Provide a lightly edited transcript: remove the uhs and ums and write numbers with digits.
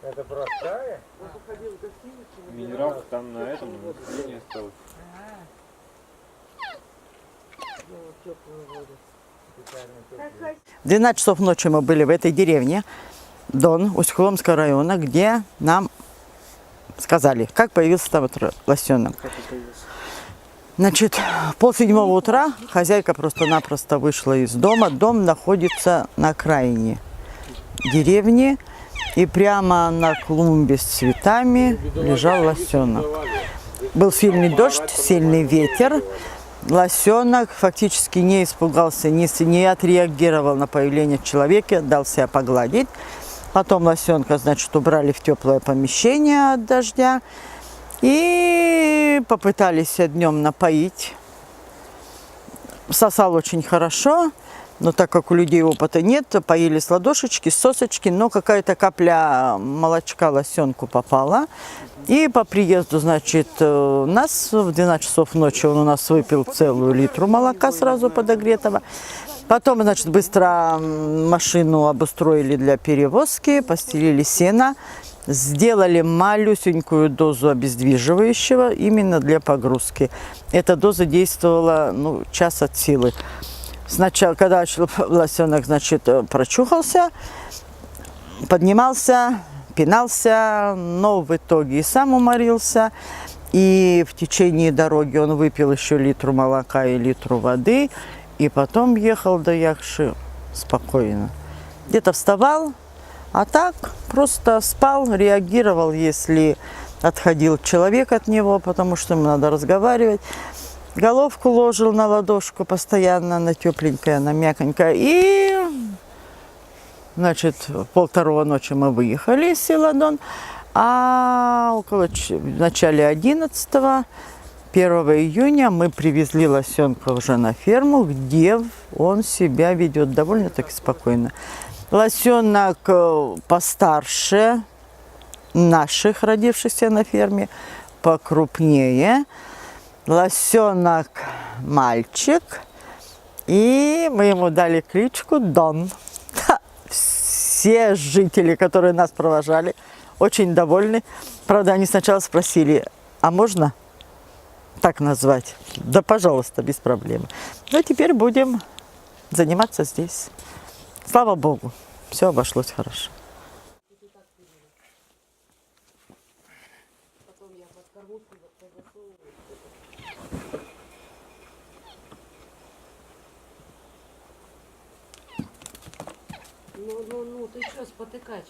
Это простая? Минералка там на этом, на скрине осталась. В 12 часов ночи мы были в этой деревне, Дон, Усть-Холмского района, где нам сказали, как появился там вот лосенок. Значит, в 6:30 утра хозяйка просто-напросто вышла из дома. Дом находится на окраине деревни, и прямо на клумбе с цветами лежал лосенок. Был сильный дождь, сильный ветер. Лосенок фактически не испугался, не отреагировал на появление человека, дал себя погладить. Потом лосенка, значит, убрали в теплое помещение от дождя и попытались днем напоить. Сосал очень хорошо, но так как у людей опыта нет, поели с ладошечки, с сосочки, но какая-то капля молочка лосенку попала. И по приезду, значит, нас в 12 часов ночи он у нас выпил целую литру молока сразу подогретого. Потом, значит, быстро машину обустроили для перевозки, постелили сено, сделали малюсенькую дозу обездвиживающего именно для погрузки. Эта доза действовала, час от силы. Сначала, когда лосенок, значит, прочухался, поднимался, пинался, но в итоге и сам уморился. И в течение дороги он выпил еще литру молока и литру воды. И потом ехал до Яхши спокойно. Где-то вставал, а так просто спал, реагировал, если отходил человек от него, потому что ему надо разговаривать. Головку ложил на ладошку постоянно, она тепленькая, она мягонькая. И, значит, в 1:30 ночи мы выехали из села Дон, а в начале 11-го, 1 июня мы привезли лосенка уже на ферму, где он себя ведет довольно-таки спокойно. Лосенок постарше наших, родившихся на ферме, покрупнее. Лосенок мальчик, и мы ему дали кличку Дон. Все жители, которые нас провожали, очень довольны. Правда, они сначала спросили, а можно так назвать? Да, пожалуйста, без проблем. Ну, теперь будем заниматься здесь. Слава Богу, все обошлось хорошо. Ну, ты что, спотыкач?